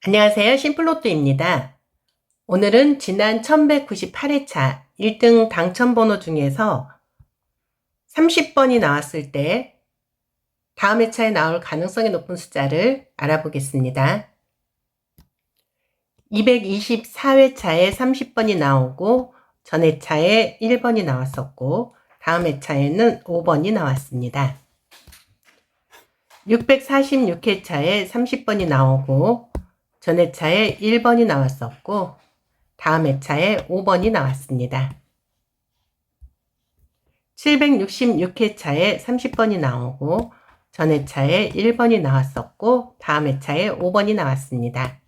안녕하세요. 심플로또입니다. 오늘은 지난 1198회차 1등 당첨번호 중에서 30번이 나왔을 때 다음 회차에 나올 가능성이 높은 숫자를 알아보겠습니다. 224회차에 30번이 나오고 전 회차에 1번이 나왔었고 다음 회차에는 5번이 나왔습니다. 646회차에 30번이 나오고 전 회차에 1번이 나왔었고 다음 회차에 5번이 나왔습니다. 766회차에 30번이 나오고 전 회차에 1번이 나왔었고 다음 회차에 5번이 나왔습니다.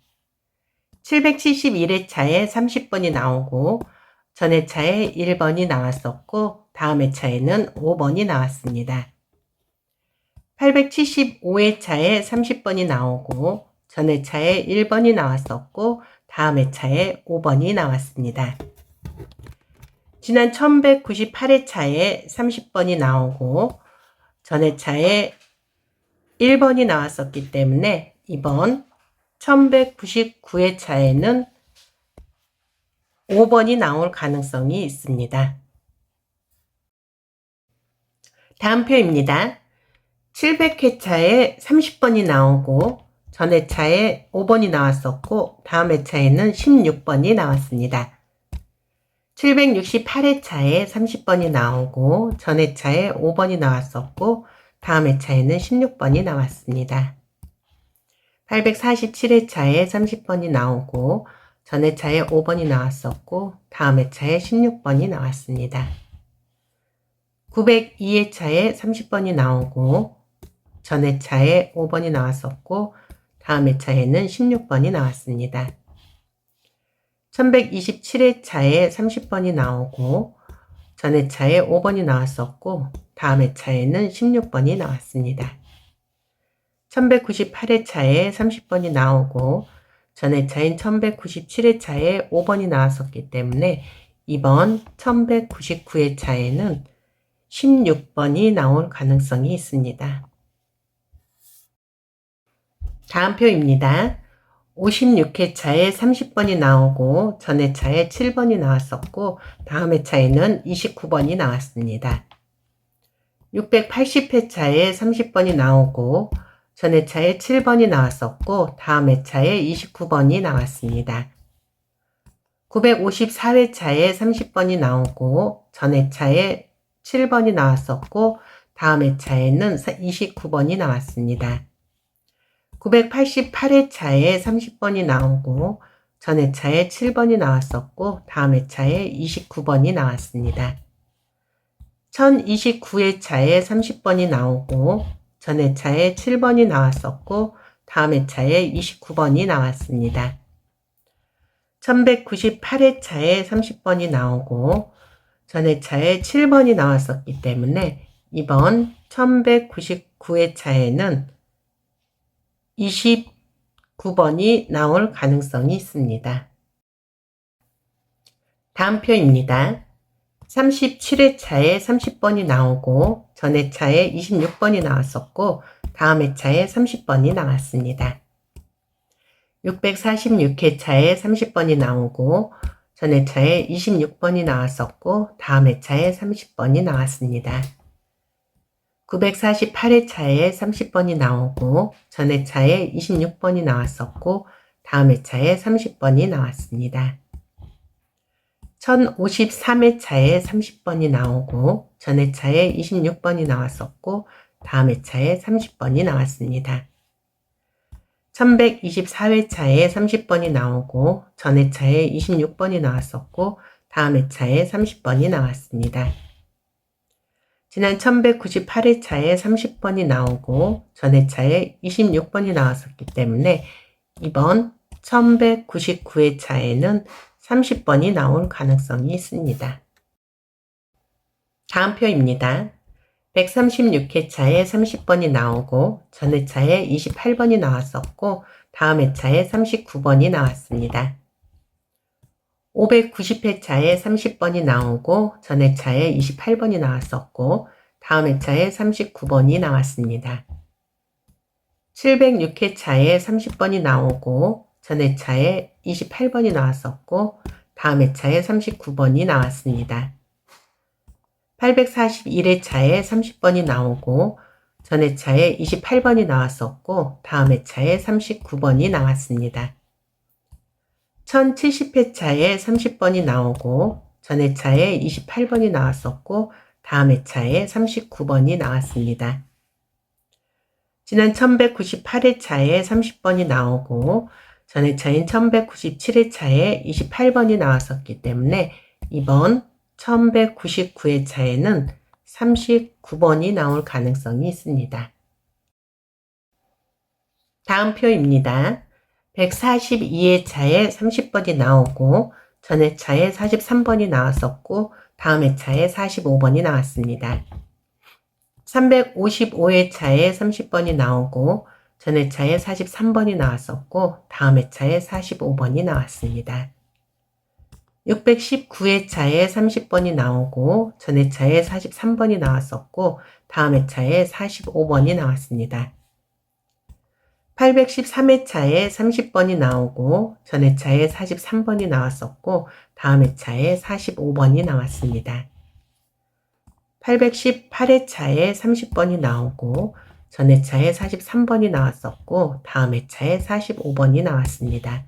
771회차에 30번이 나오고 전 회차에 1번이 나왔었고 다음 회차에는 5번이 나왔습니다. 875회차에 30번이 나오고 전 회차에 1번이 나왔었고 다음 회차에 5번이 나왔습니다. 지난 1198회차에 30번이 나오고 전 회차에 1번이 나왔었기 때문에 이번 1199회차에는 5번이 나올 가능성이 있습니다. 다음 표입니다. 700회차에 30번이 나오고 전 회차에 5번이 나왔었고 다음 회차에는 16번이 나왔습니다. 768회차에 30번이 나오고 전 회차에 5번이 나왔었고 다음 회차에는 16번이 나왔습니다. 847회차에 30번이 나오고 전 회차에 5번이 나왔었고 다음 회차에 16번이 나왔습니다. 902회차에 30번이 나오고 전 회차에 5번이 나왔었고 다음 회차에는 16번이 나왔습니다. 1127회차에 30번이 나오고 전 회차에 5번이 나왔었고 다음 회차에는 16번이 나왔습니다. 1198회차에 30번이 나오고 전 회차인 1197회차에 5번이 나왔었기 때문에 이번 1199회차에는 16번이 나올 가능성이 있습니다. 다음 표입니다. 56회차에 30번이 나오고 전 회차에 7번이 나왔었고 다음 회차에는 29번이 나왔습니다. 680회차에 30번이 나오고 전 회차에 7번이 나왔었고 다음 회차에 29번이 나왔습니다. 954회차에 30번이 나오고 전 회차에 7번이 나왔었고 다음 회차에는 29번이 나왔습니다. 988회차에 30번이 나오고 전 회차에 7번이 나왔었고 다음 회차에 29번이 나왔습니다. 1029회차에 30번이 나오고 전 회차에 7번이 나왔었고 다음 회차에 29번이 나왔습니다. 1198회차에 30번이 나오고 전 회차에 7번이 나왔었기 때문에 이번 1199회차에는 29번이 나올 가능성이 있습니다. 다음 표입니다. 37회차에 30번이 나오고 전 회차에 26번이 나왔었고 다음 회차에 30번이 나왔습니다. 646회차에 30번이 나오고 전 회차에 26번이 나왔었고 다음 회차에 30번이 나왔습니다. 948회차에 30번이 나오고 전 회차에 26번이 나왔었고 다음 회차에 30번이 나왔습니다. 1053회차에 30번이 나오고 전 회차에 26번이 나왔었고 다음 회차에 30번이 나왔습니다. 1124회차에 30번이 나오고 전 회차에 26번이 나왔었고 다음 회차에 30번이 나왔습니다. 지난 1198회차에 30번이 나오고 전 회차에 26번이 나왔었기 때문에 이번 1199회차에는 30번이 나올 가능성이 있습니다. 다음 표입니다. 136회차에 30번이 나오고 전 회차에 28번이 나왔었고 다음 회차에 39번이 나왔습니다. 590회차에 30번이 나오고 전 회차에 28번이 나왔었고 다음 회차에 39번이 나왔습니다. 706회차에 30번이 나오고 전 회차에 28번이 나왔었고 다음 회차에 39번이 나왔습니다. 841회차에 30번이 나오고 전 회차에 28번이 나왔었고 다음 회차에 39번이 나왔습니다. 1070회차에 30번이 나오고 전 회차에 28번이 나왔었고 다음 회차에 39번이 나왔습니다. 지난 1198회차에 30번이 나오고 전 회차인 1197회차에 28번이 나왔었기 때문에 이번 1199회차에는 39번이 나올 가능성이 있습니다. 다음 표입니다. 142회차에 30번이 나오고 전 회차에 43번이 나왔었고 다음 회차에 45번이 나왔습니다. 355회차에 30번이 나오고 전 회차에 43번이 나왔었고 다음 회차에 45번이 나왔습니다. 619회차에 30번이 나오고 전 회차에 43번이 나왔었고 다음 회차에 45번이 나왔습니다. 813회차에 30번이 나오고 전 회차에 43번이 나왔었고 다음 회차에 45번이 나왔습니다. 818회차에 30번이 나오고 전 회차에 43번이 나왔었고 다음 회차에 45번이 나왔습니다.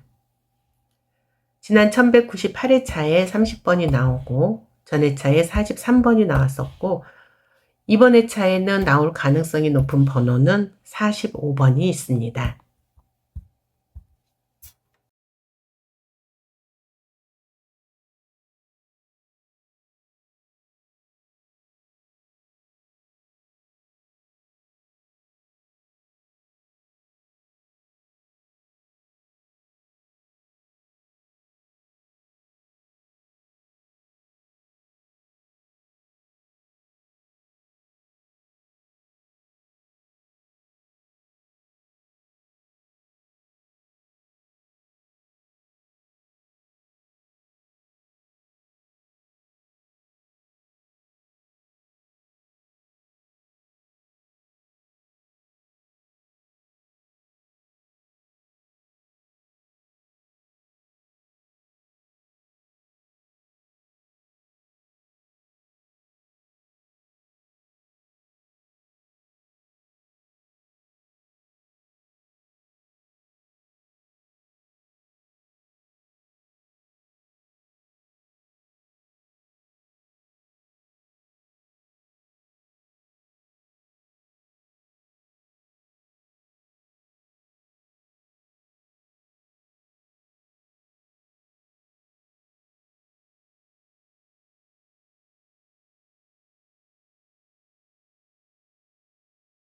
지난 1198회차에 30번이 나오고 전 회차에 43번이 나왔었고 이번 회차에는 나올 가능성이 높은 번호는 45번이 있습니다.